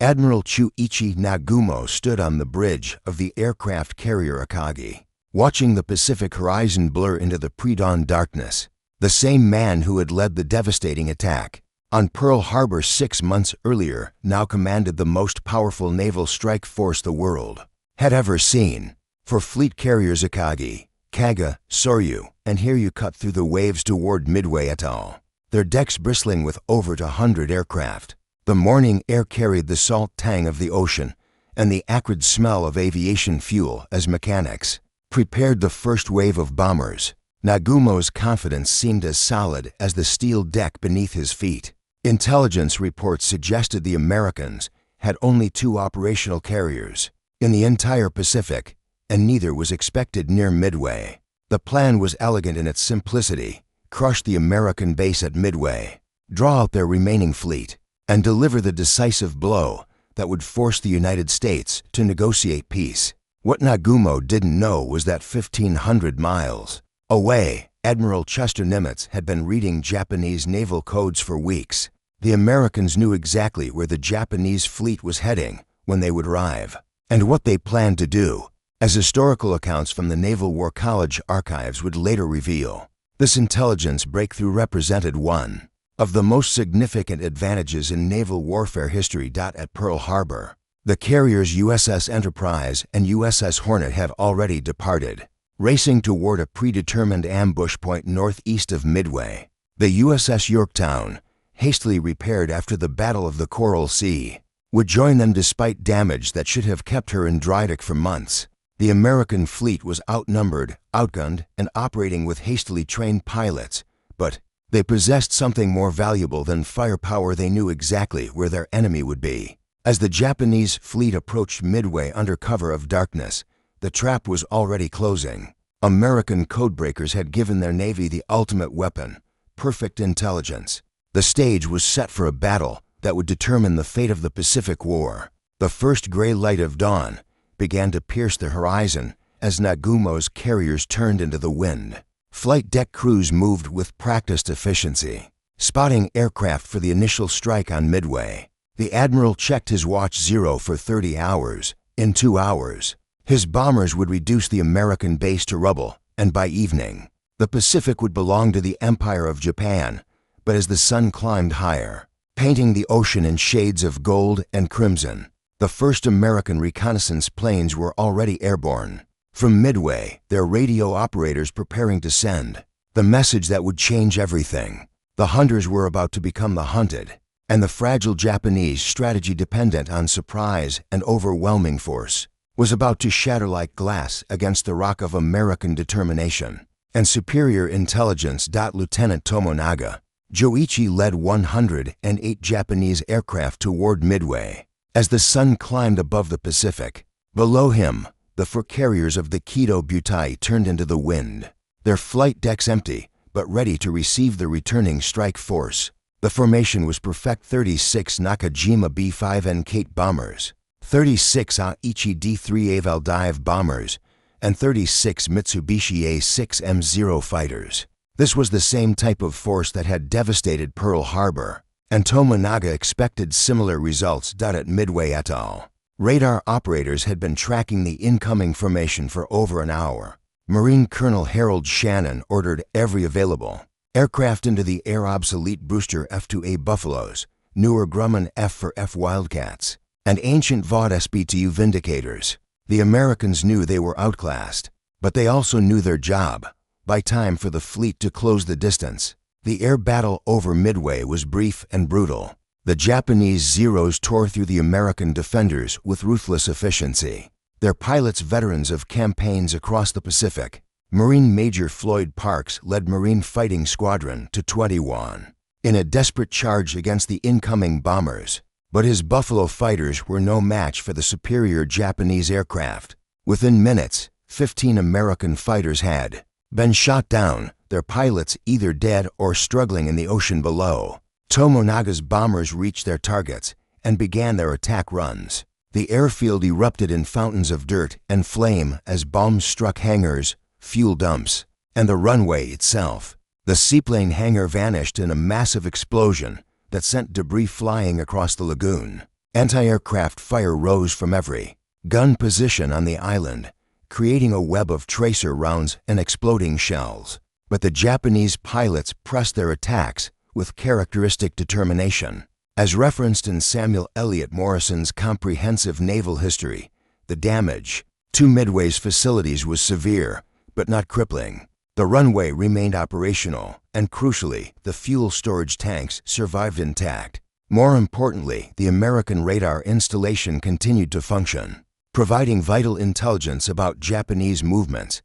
Admiral Chuichi Nagumo stood on the bridge of the aircraft carrier Akagi, watching the Pacific horizon blur into the pre-dawn darkness. The same man who had led the devastating attack on Pearl Harbor 6 months earlier now commanded the most powerful naval strike force the world had ever seen. For fleet carriers Akagi, Kaga, Soryu, and Hiryu cut through the waves toward Midway atoll, their decks bristling with over 100 aircraft. The morning air carried the salt tang of the ocean and the acrid smell of aviation fuel as mechanics prepared the first wave of bombers. Nagumo's confidence seemed as solid as the steel deck beneath his feet. Intelligence reports suggested the Americans had only 2 operational carriers in the entire Pacific, and neither was expected near Midway. The plan was elegant in its simplicity: crush the American base at Midway, draw out their remaining fleet, and deliver the decisive blow that would force the United States to negotiate peace. What Nagumo didn't know was that 1,500 miles away, Admiral Chester Nimitz had been reading Japanese naval codes for weeks. The Americans knew exactly where the Japanese fleet was heading when they would arrive, and what they planned to do, as historical accounts from the Naval War College archives would later reveal. This intelligence breakthrough represented one of the most significant advantages in naval warfare history. At Pearl Harbor, the carriers USS Enterprise and USS Hornet had already departed, racing toward a predetermined ambush point northeast of Midway. The USS Yorktown, hastily repaired after the Battle of the Coral Sea, would join them despite damage that should have kept her in dry dock for months. The American fleet was outnumbered, outgunned, and operating with hastily trained pilots, but they possessed something more valuable than firepower. They knew exactly where their enemy would be. As the Japanese fleet approached Midway under cover of darkness, the trap was already closing. American codebreakers had given their Navy the ultimate weapon: perfect intelligence. The stage was set for a battle that would determine the fate of the Pacific War. The first gray light of dawn began to pierce the horizon as Nagumo's carriers turned into the wind. Flight deck crews moved with practiced efficiency, spotting aircraft for the initial strike on Midway. The admiral checked his watch zero for 30 hours. In 2 hours, his bombers would reduce the American base to rubble, and by evening, the Pacific would belong to the Empire of Japan. But as the sun climbed higher, painting the ocean in shades of gold and crimson, the first American reconnaissance planes were already airborne. From Midway, their radio operators preparing to send the message that would change everything. The hunters were about to become the hunted, and the fragile Japanese strategy dependent on surprise and overwhelming force was about to shatter like glass against the rock of American determination and superior intelligence. Lieutenant Tomonaga Joichi led 108 Japanese aircraft toward Midway. As the sun climbed above the Pacific, below him, the 4 carriers of the Kido Butai turned into the wind, their flight decks empty but ready to receive the returning strike force. The formation was perfect: 36 Nakajima B-5 N-Kate bombers, 36 Aichi D-3 Aval dive bombers, and 36 Mitsubishi A-6 M0 fighters. This was the same type of force that had devastated Pearl Harbor, and Tomonaga expected similar results. At Midway atoll, radar operators had been tracking the incoming formation for over an hour. Marine Colonel Harold Shannon ordered every available aircraft into the air: obsolete Brewster F-2A Buffaloes, newer Grumman F-4F Wildcats, and ancient Vought SB-2 Vindicators. The Americans knew they were outclassed, but they also knew their job. By time for the fleet to close the distance, the air battle over Midway was brief and brutal. The Japanese Zeros tore through the American defenders with ruthless efficiency, their pilots veterans of campaigns across the Pacific. Marine Major Floyd Parks led Marine Fighting Squadron to 21 in a desperate charge against the incoming bombers, but his Buffalo fighters were no match for the superior Japanese aircraft. Within minutes, 15 American fighters had been shot down, their pilots either dead or struggling in the ocean below. Tomonaga's bombers reached their targets and began their attack runs. The airfield erupted in fountains of dirt and flame as bombs struck hangars, fuel dumps, and the runway itself. The seaplane hangar vanished in a massive explosion that sent debris flying across the lagoon. Anti-aircraft fire rose from every gun position on the island, creating a web of tracer rounds and exploding shells. But the Japanese pilots pressed their attacks with characteristic determination. As referenced in Samuel Eliot Morrison's comprehensive naval history, the damage to Midway's facilities was severe, but not crippling. The runway remained operational, and crucially, the fuel storage tanks survived intact. More importantly, the American radar installation continued to function, providing vital intelligence about Japanese movements.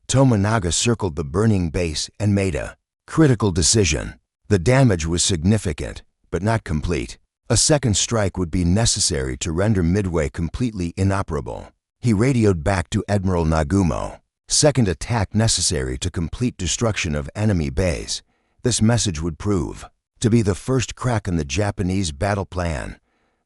Tominaga circled the burning base and made a critical decision. The damage was significant, but not complete. A second strike would be necessary to render Midway completely inoperable. He radioed back to Admiral Nagumo. Second attack necessary to complete destruction of enemy base. This message would prove to be the first crack in the Japanese battle plan.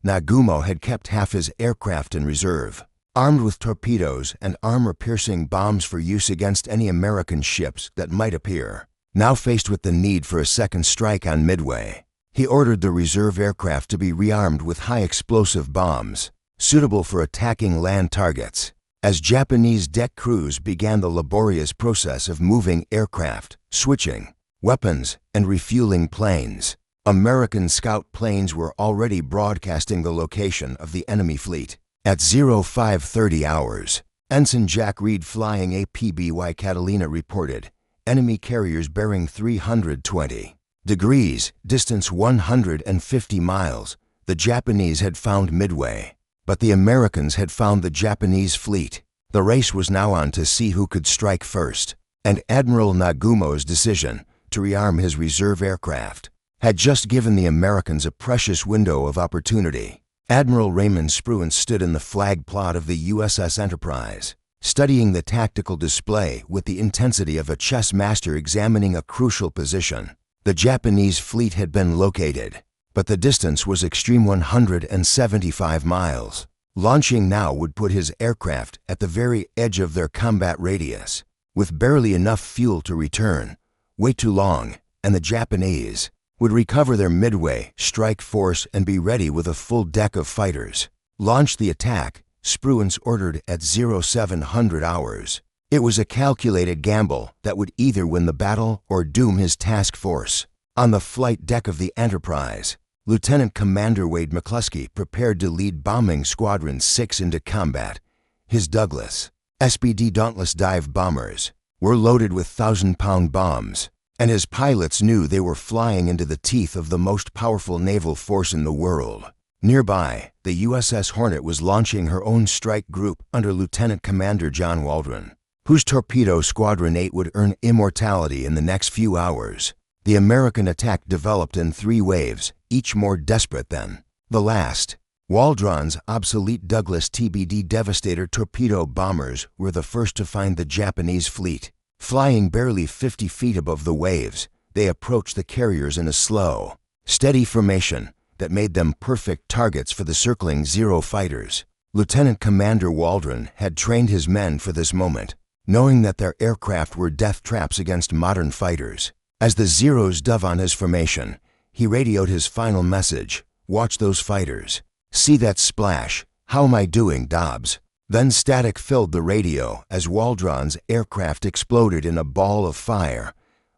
Nagumo had kept half his aircraft in reserve, armed with torpedoes and armor-piercing bombs for use against any American ships that might appear. Now faced with the need for a second strike on Midway, he ordered the reserve aircraft to be rearmed with high-explosive bombs, suitable for attacking land targets. As Japanese deck crews began the laborious process of moving aircraft, switching weapons, and refueling planes, American scout planes were already broadcasting the location of the enemy fleet. At 0530 hours, Ensign Jack Reed flying APBY Catalina reported enemy carriers bearing 320 degrees, distance 150 miles. The Japanese had found Midway, but the Americans had found the Japanese fleet. The race was now on to see who could strike first, and Admiral Nagumo's decision to rearm his reserve aircraft had just given the Americans a precious window of opportunity. Admiral Raymond Spruance stood in the flag plot of the USS Enterprise, studying the tactical display with the intensity of a chess master examining a crucial position. The Japanese fleet had been located, but the distance was extreme 175 miles. Launching now would put his aircraft at the very edge of their combat radius, with barely enough fuel to return. Wait too long, and the Japanese would recover their Midway strike force and be ready with a full deck of fighters. Launch the attack, Spruance ordered at 0700 hours. It was a calculated gamble that would either win the battle or doom his task force. On the flight deck of the Enterprise, Lieutenant Commander Wade McCluskey prepared to lead Bombing Squadron 6 into combat. His Douglas SBD Dauntless dive bombers were loaded with 1,000-pound bombs, and his pilots knew they were flying into the teeth of the most powerful naval force in the world. Nearby, the USS Hornet was launching her own strike group under Lieutenant Commander John Waldron, whose torpedo Squadron 8 would earn immortality in the next few hours. The American attack developed in 3 waves, each more desperate than the last. Waldron's obsolete Douglas TBD Devastator torpedo bombers were the first to find the Japanese fleet. Flying barely 50 feet above the waves, they approached the carriers in a slow, steady formation that made them perfect targets for the circling Zero fighters. Lieutenant Commander Waldron had trained his men for this moment, knowing that their aircraft were death traps against modern fighters. As the Zeros dove on his formation, he radioed his final message: "Watch those fighters. See that splash? How am I doing, Dobbs?" Then static filled the radio as Waldron's aircraft exploded in a ball of fire.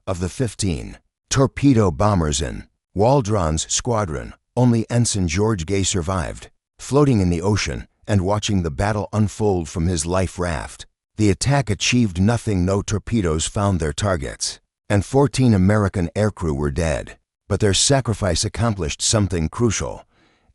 Of the 15 torpedo bombers in Waldron's squadron, only Ensign George Gay survived, floating in the ocean and watching the battle unfold from his life raft. The attack achieved nothing. No torpedoes found their targets, and 14 American aircrew were dead. But their sacrifice accomplished something crucial.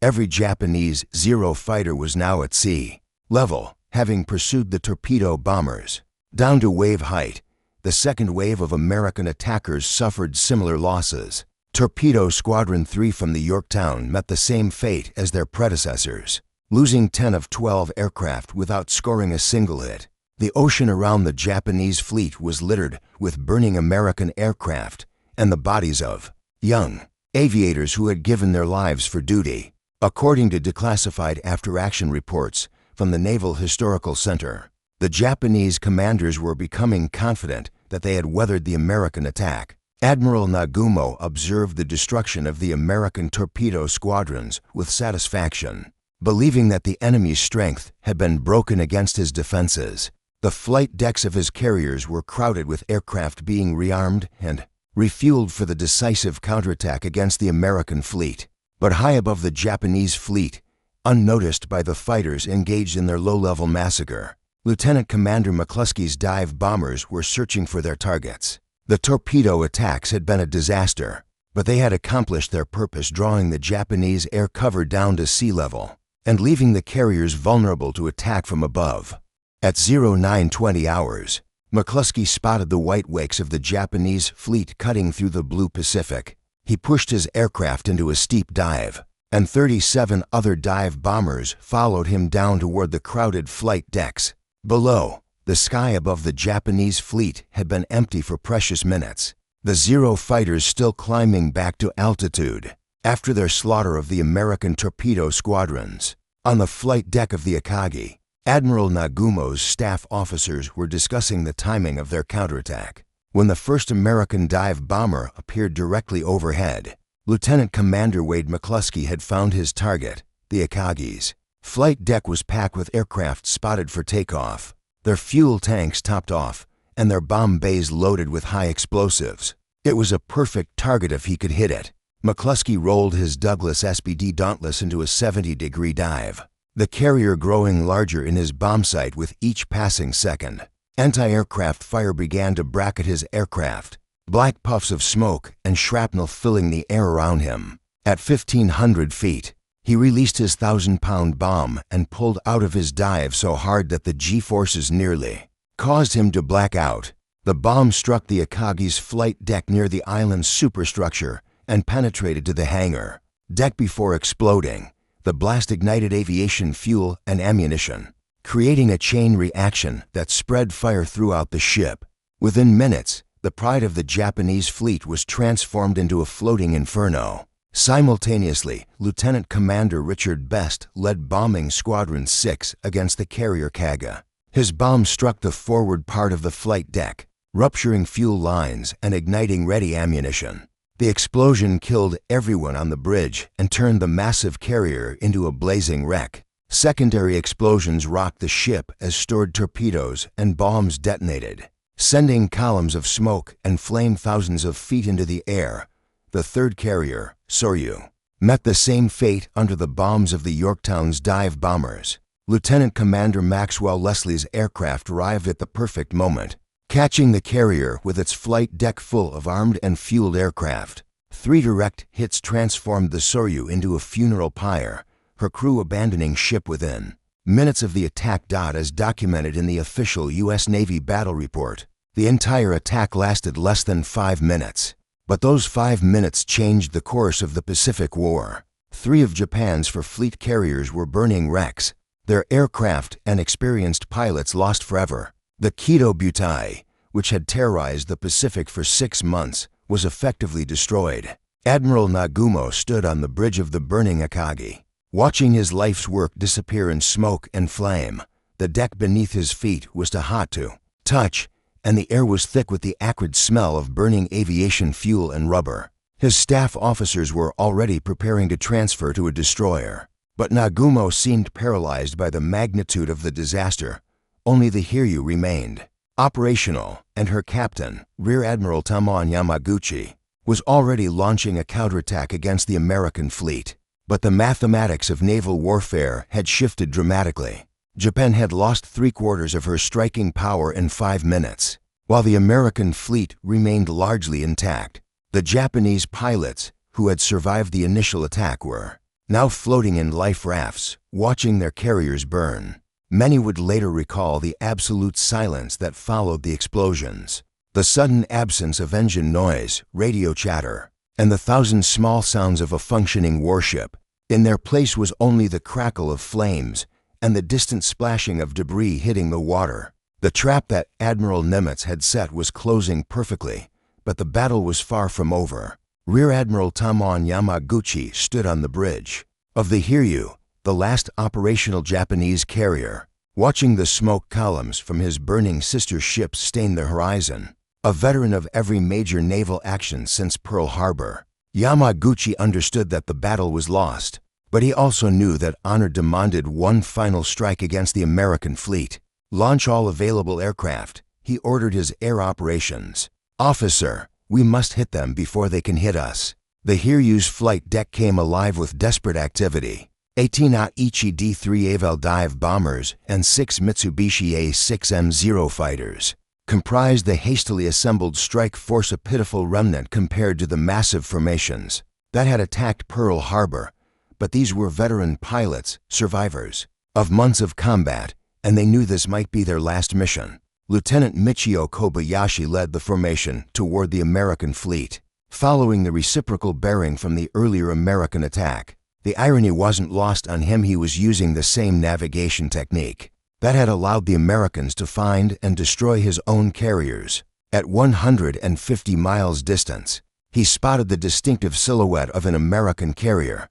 Every Japanese Zero fighter was now at sea level, having pursued the torpedo bombers down to wave height. The second wave of American attackers suffered similar losses. Torpedo Squadron 3 from the Yorktown met the same fate as their predecessors, losing 10 of 12 aircraft without scoring a single hit. The ocean around the Japanese fleet was littered with burning American aircraft and the bodies of young aviators who had given their lives for duty. According to declassified after-action reports from the Naval Historical Center, the Japanese commanders were becoming confident that they had weathered the American attack. Admiral Nagumo observed the destruction of the American torpedo squadrons with satisfaction. believing that the enemy's strength had been broken against his defenses. The flight decks of his carriers were crowded with aircraft being rearmed and refueled for the decisive counterattack against the American fleet. But high above the Japanese fleet, unnoticed by the fighters engaged in their low-level massacre, Lieutenant Commander McCluskey's dive bombers were searching for their targets. The torpedo attacks had been a disaster, but they had accomplished their purpose, drawing the Japanese air cover down to sea level and leaving the carriers vulnerable to attack from above. At 0920 hours, McCluskey spotted the white wakes of the Japanese fleet cutting through the blue Pacific. He pushed his aircraft into a steep dive, and 37 other dive bombers followed him down toward the crowded flight decks. Below, the sky above the Japanese fleet had been empty for precious minutes, the Zero fighters still climbing back to altitude after their slaughter of the American torpedo squadrons. On the flight deck of the Akagi, Admiral Nagumo's staff officers were discussing the timing of their counterattack. When the first American dive bomber appeared directly overhead, Lieutenant Commander Wade McCluskey had found his target, the Akagi's flight deck was packed with aircraft spotted for takeoff, their fuel tanks topped off, and their bomb bays loaded with high explosives. It was a perfect target if he could hit it. McCluskey rolled his Douglas SPD Dauntless into a 70-degree dive, the carrier growing larger in his bomb sight with each passing second. Anti-aircraft fire began to bracket his aircraft, black puffs of smoke and shrapnel filling the air around him. At 1,500 feet, he released his 1,000-pound bomb and pulled out of his dive so hard that the G-forces nearly caused him to black out. The bomb struck the Akagi's flight deck near the island's superstructure and penetrated to the hangar deck before exploding. The blast ignited aviation fuel and ammunition, creating a chain reaction that spread fire throughout the ship. Within minutes, the pride of the Japanese fleet was transformed into a floating inferno. Simultaneously, Lieutenant Commander Richard Best led Bombing Squadron 6 against the carrier Kaga. His bomb struck the forward part of the flight deck, rupturing fuel lines and igniting ready ammunition. The explosion killed everyone on the bridge and turned the massive carrier into a blazing wreck. Secondary explosions rocked the ship as stored torpedoes and bombs detonated, sending columns of smoke and flame thousands of feet into the air. The third carrier, Soryu, met the same fate under the bombs of the Yorktown's dive bombers. Lieutenant Commander Maxwell Leslie's aircraft arrived at the perfect moment, catching the carrier with its flight deck full of armed and fueled aircraft. 3 direct hits transformed the Soryu into a funeral pyre, her crew abandoning ship within minutes of the attack. As documented in the official U.S. Navy battle report, the entire attack lasted less than 5 minutes. But those 5 minutes changed the course of the Pacific War. 3 of Japan's fleet carriers were burning wrecks, their aircraft and experienced pilots lost forever. The Kido Butai, which had terrorized the Pacific for 6 months, was effectively destroyed. Admiral Nagumo stood on the bridge of the burning Akagi, watching his life's work disappear in smoke and flame. The deck beneath his feet was too hot to touch, and the air was thick with the acrid smell of burning aviation fuel and rubber. His staff officers were already preparing to transfer to a destroyer, but Nagumo seemed paralyzed by the magnitude of the disaster. Only the Hiryu remained operational, and her captain, Rear Admiral Tamon Yamaguchi, was already launching a counterattack against the American fleet. But the mathematics of naval warfare had shifted dramatically. Japan had lost 3/4 of her striking power in 5 minutes, while the American fleet remained largely intact. The Japanese pilots, who had survived the initial attack, were now floating in life rafts, watching their carriers burn. Many would later recall the absolute silence that followed the explosions, the sudden absence of engine noise, radio chatter, and the 1,000 small sounds of a functioning warship. In their place was only the crackle of flames and the distant splashing of debris hitting the water. The trap that Admiral Nimitz had set was closing perfectly, but the battle was far from over. Rear Admiral Tamon Yamaguchi stood on the bridge of the Hiryu, the last operational Japanese carrier, watching the smoke columns from his burning sister ships stain the horizon. A veteran of every major naval action since Pearl Harbor, Yamaguchi understood that the battle was lost. But he also knew that honor demanded one final strike against the American fleet. "Launch all available aircraft," he ordered his air operations. "Officer, we must hit them before they can hit us." The Hiryu's flight deck came alive with desperate activity. 18 Aichi D-3 Avel dive bombers and 6 Mitsubishi A-6M0 fighters comprised the hastily assembled strike force, a pitiful remnant compared to the massive formations that had attacked Pearl Harbor. But these were veteran pilots, survivors of months of combat, and they knew this might be their last mission. Lieutenant Michio Kobayashi led the formation toward the American fleet, following the reciprocal bearing from the earlier American attack. The irony wasn't lost on him. He was using the same navigation technique that had allowed the Americans to find and destroy his own carriers. At 150 miles distance, he spotted the distinctive silhouette of an American carrier.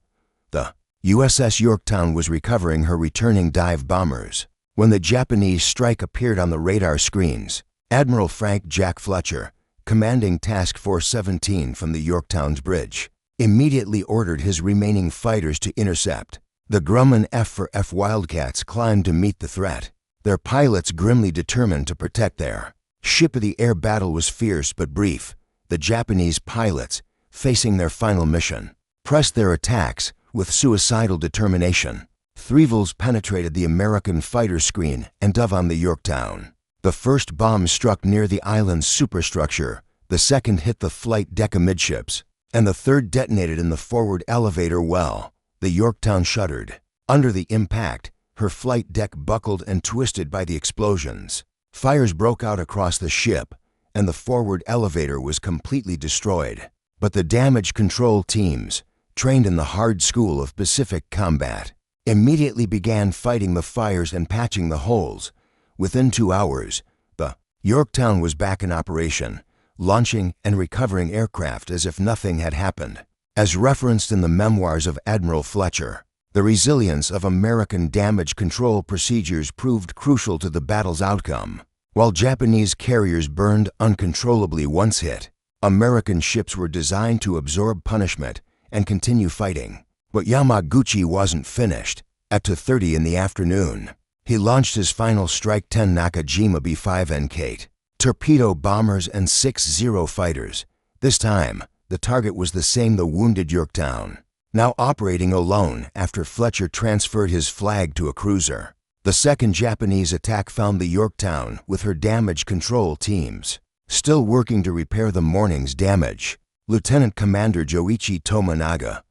The USS Yorktown was recovering her returning dive bombers when the Japanese strike appeared on the radar screens. Admiral Frank Jack Fletcher, commanding Task Force 17 from the Yorktown's bridge, immediately ordered his remaining fighters to intercept. The Grumman F-4F Wildcats climbed to meet the threat, their pilots grimly determined to protect their ship. The air battle was fierce but brief. The Japanese pilots, facing their final mission, pressed their attacks with suicidal determination. 3 volts penetrated the American fighter screen and dove on the Yorktown. The first bomb struck near the island's superstructure, the second hit the flight deck amidships, and the third detonated in the forward elevator well. The Yorktown shuddered. Under the impact, her flight deck buckled and twisted by the explosions. Fires broke out across the ship, and the forward elevator was completely destroyed. But the damage control teams, trained in the hard school of Pacific combat, immediately began fighting the fires and patching the holes. Within 2 hours, the Yorktown was back in operation, launching and recovering aircraft as if nothing had happened. As referenced in the memoirs of Admiral Fletcher, the resilience of American damage control procedures proved crucial to the battle's outcome. While Japanese carriers burned uncontrollably once hit, American ships were designed to absorb punishment and continue fighting. But Yamaguchi wasn't finished. At 2:30 in the afternoon, he launched his final strike. 10 Nakajima B-5 Nkate torpedo bombers and 6 Zero fighters. This time, the target was the same, the wounded Yorktown, now operating alone after Fletcher transferred his flag to a cruiser. The second Japanese attack found the Yorktown with her damage control teams still working to repair the morning's damage. Lieutenant Commander Joichi Tomonaga,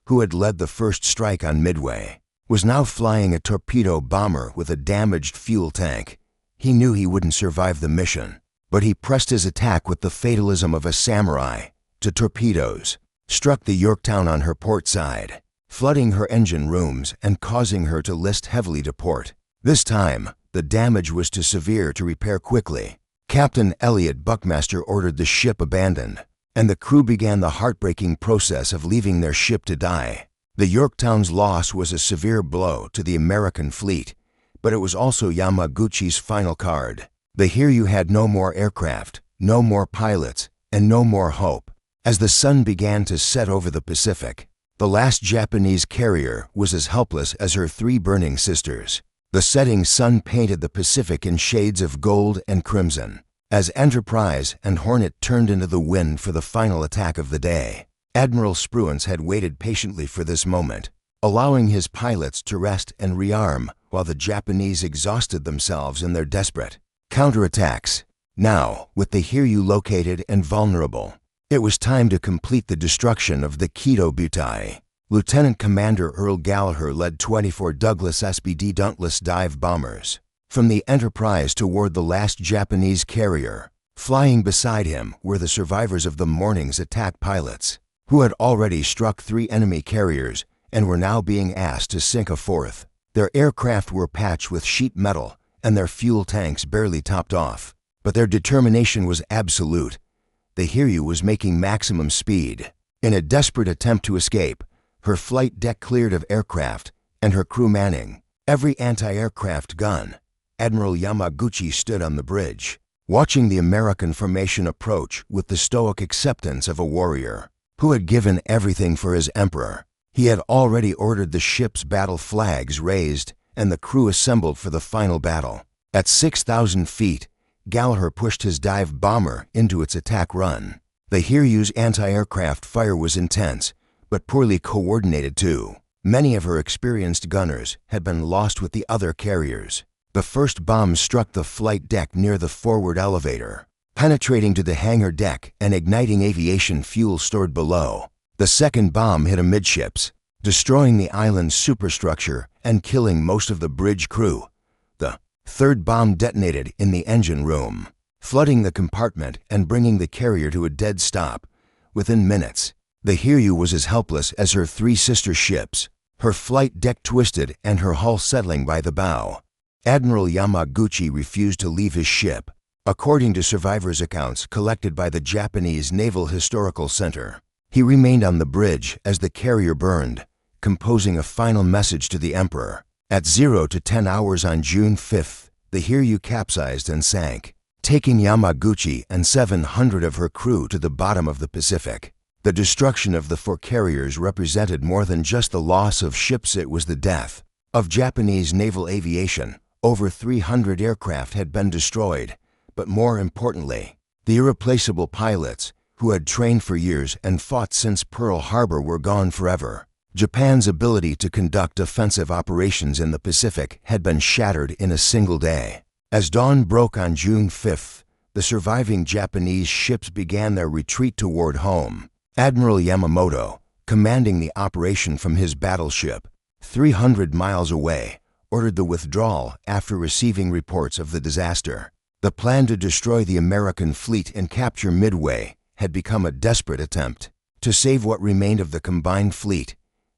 who had led the first strike on Midway, was now flying a torpedo bomber with a damaged fuel tank. He knew he wouldn't survive the mission, but he pressed his attack with the fatalism of a samurai. The torpedoes struck the Yorktown on her port side, flooding her engine rooms and causing her to list heavily to port. This time, the damage was too severe to repair quickly. Captain Elliot Buckmaster ordered the ship abandoned, and the crew began the heartbreaking process of leaving their ship to die. The Yorktown's loss was a severe blow to the American fleet, but it was also Yamaguchi's final card. The Hiryu had no more aircraft, no more pilots, and no more hope. As the sun began to set over the Pacific, the last Japanese carrier was as helpless as her 3 burning sisters. The setting sun painted the Pacific in shades of gold and crimson, as Enterprise and Hornet turned into the wind for the final attack of the day. Admiral Spruance had waited patiently for this moment, allowing his pilots to rest and rearm while the Japanese exhausted themselves in their desperate counterattacks. Now, with the Hiryu located and vulnerable, it was time to complete the destruction of the Kido Butai. Lieutenant Commander Earl Gallagher led 24 Douglas SBD Dauntless dive bombers from the Enterprise toward the last Japanese carrier. Flying beside him were the survivors of the morning's attack pilots, who had already struck 3 enemy carriers and were now being asked to sink a 4th. Their aircraft were patched with sheet metal and their fuel tanks barely topped off, but their determination was absolute. The Hiryu was making maximum speed. In a desperate attempt to escape, her flight deck cleared of aircraft and her crew manning every anti-aircraft gun. Admiral Yamaguchi stood on the bridge, watching the American formation approach with the stoic acceptance of a warrior who had given everything for his emperor. He had already ordered the ship's battle flags raised and the crew assembled for the final battle. At 6,000 feet, Gallagher pushed his dive bomber into its attack run. The Hiryu's anti-aircraft fire was intense, but poorly coordinated too. Many of her experienced gunners had been lost with the other carriers. The first bomb struck the flight deck near the forward elevator, penetrating to the hangar deck and igniting aviation fuel stored below. The second bomb hit amidships, destroying the island's superstructure and killing most of the bridge crew. The third bomb detonated in the engine room, flooding the compartment and bringing the carrier to a dead stop. Within minutes, the Hiryu was as helpless as her three sister ships, her flight deck twisted and her hull settling by the bow. Admiral Yamaguchi refused to leave his ship, according to survivors' accounts collected by the Japanese Naval Historical Center. He remained on the bridge as the carrier burned, composing a final message to the Emperor. At 0 to 10 hours on June 5th, the Hiryu capsized and sank, taking Yamaguchi and 700 of her crew to the bottom of the Pacific. The destruction of the four carriers represented more than just the loss of ships, it was the death of Japanese naval aviation. Over 300 aircraft had been destroyed, but more importantly, the irreplaceable pilots who had trained for years and fought since Pearl Harbor were gone forever. Japan's ability to conduct offensive operations in the Pacific had been shattered in a single day. As dawn broke on June 5th, the surviving Japanese ships began their retreat toward home. Admiral Yamamoto, commanding the operation from his battleship, 300 miles away, ordered the withdrawal after receiving reports of the disaster. The plan to destroy the American fleet and capture Midway had become a desperate attempt. To save what remained of the combined fleet,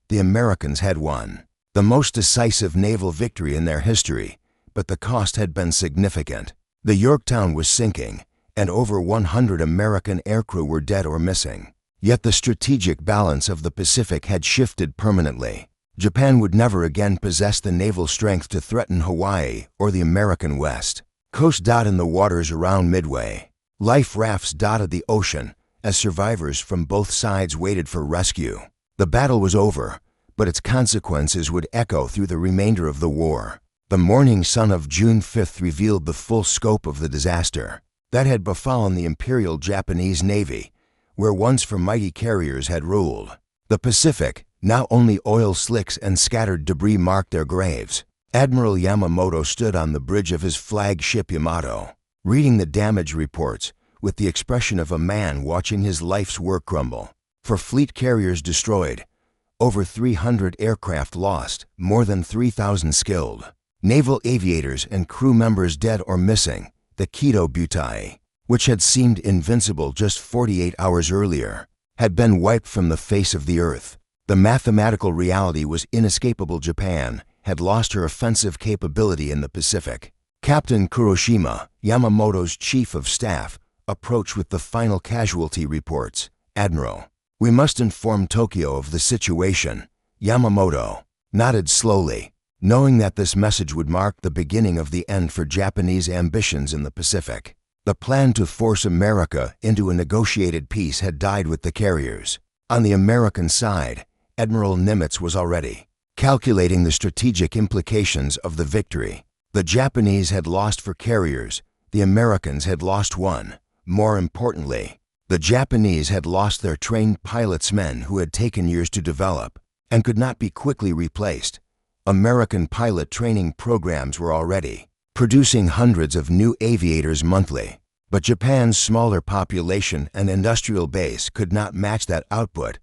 the Americans had won the most decisive naval victory in their history, but the cost had been significant. The Yorktown was sinking, and over 100 American aircrew were dead or missing. Yet the strategic balance of the Pacific had shifted permanently. Japan would never again possess the naval strength to threaten Hawaii or the American West. Coast in the waters around Midway. Life rafts dotted the ocean as survivors from both sides waited for rescue. The battle was over, but its consequences would echo through the remainder of the war. The morning sun of June 5th revealed the full scope of the disaster that had befallen the Imperial Japanese Navy, where once for mighty carriers had ruled. The Pacific, now only oil slicks and scattered debris marked their graves. Admiral Yamamoto stood on the bridge of his flagship Yamato, reading the damage reports with the expression of a man watching his life's work crumble. For fleet carriers destroyed, over 300 aircraft lost, more than 3,000 skilled. Naval aviators and crew members dead or missing. The Kido Butai, which had seemed invincible just 48 hours earlier, had been wiped from the face of the earth. The mathematical reality was inescapable. Japan had lost her offensive capability in the Pacific. Captain Kuroshima, Yamamoto's chief of staff, approached with the final casualty reports. "Admiral, we must inform Tokyo of the situation." Yamamoto nodded slowly, knowing that this message would mark the beginning of the end for Japanese ambitions in the Pacific. The plan to force America into a negotiated peace had died with the carriers. On the American side, Admiral Nimitz was already calculating the strategic implications of the victory. The Japanese had lost for carriers, the Americans had lost one. More importantly, the Japanese had lost their trained pilots, men who had taken years to develop and could not be quickly replaced. American pilot training programs were already producing hundreds of new aviators monthly, but Japan's smaller population and industrial base could not match that output.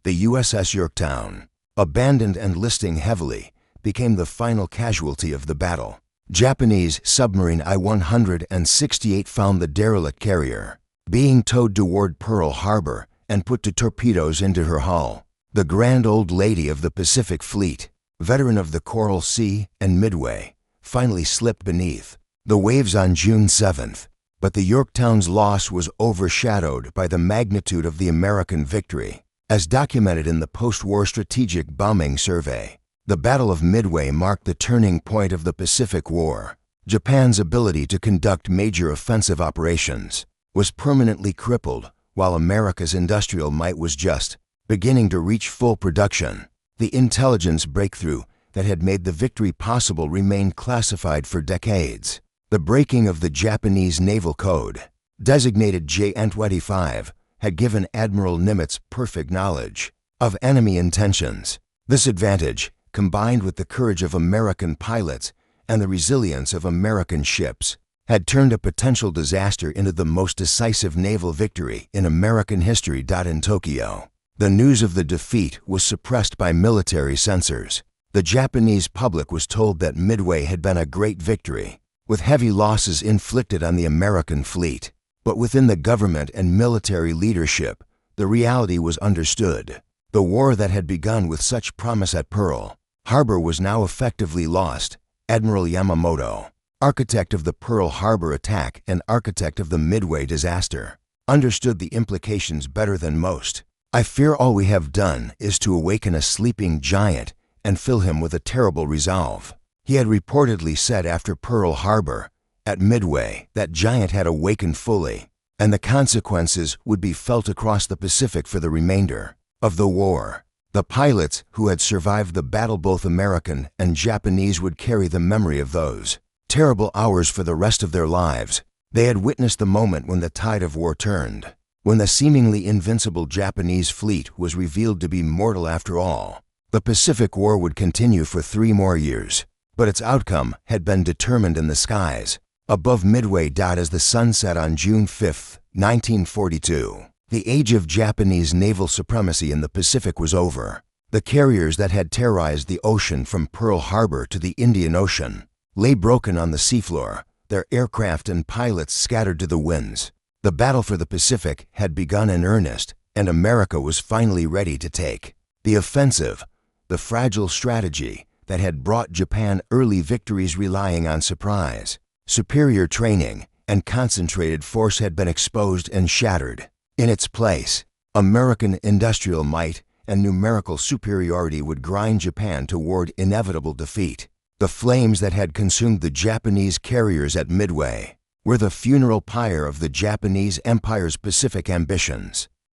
The USS Yorktown, abandoned and listing heavily, became the final casualty of the battle. Japanese submarine I-168 found the derelict carrier being towed toward Pearl Harbor and put to torpedoes into her hull. The grand old lady of the Pacific Fleet, veteran of the Coral Sea and Midway, finally slipped beneath the waves on June 7th, but the Yorktown's loss was overshadowed by the magnitude of the American victory. As documented in the post-war Strategic Bombing Survey, the Battle of Midway marked the turning point of the Pacific War. Japan's ability to conduct major offensive operations was permanently crippled, while America's industrial might was just beginning to reach full production. The intelligence breakthrough that had made the victory possible remained classified for decades. The breaking of the Japanese Naval Code, designated JN-25, had given Admiral Nimitz perfect knowledge of enemy intentions. This advantage, combined with the courage of American pilots and the resilience of American ships, had turned a potential disaster into the most decisive naval victory in American history. In Tokyo, the news of the defeat was suppressed by military censors. The Japanese public was told that Midway had been a great victory, with heavy losses inflicted on the American fleet. But within the government and military leadership, the reality was understood. The war that had begun with such promise at Pearl Harbor was now effectively lost. Admiral Yamamoto, architect of the Pearl Harbor attack and architect of the Midway disaster, understood the implications better than most. "I fear all we have done is to awaken a sleeping giant and fill him with a terrible resolve," he had reportedly said after Pearl Harbor. At Midway, that giant had awakened fully, and the consequences would be felt across the Pacific for the remainder of the war. The pilots who had survived the battle, both American and Japanese, would carry the memory of those terrible hours for the rest of their lives. They had witnessed the moment when the tide of war turned, when the seemingly invincible Japanese fleet was revealed to be mortal after all. The Pacific War would continue for 3 more years, but its outcome had been determined in the skies above Midway. As the sun set on June 5, 1942, the age of Japanese naval supremacy in the Pacific was over. The carriers that had terrorized the ocean from Pearl Harbor to the Indian Ocean lay broken on the seafloor, their aircraft and pilots scattered to the winds. The battle for the Pacific had begun in earnest, and America was finally ready to take the offensive. The fragile strategy that had brought Japan early victories, relying on surprise, superior training, and concentrated force, had been exposed and shattered. In its place, American industrial might and numerical superiority would grind Japan toward inevitable defeat. The flames that had consumed the Japanese carriers at Midway were the funeral pyre of the Japanese Empire's Pacific ambitions.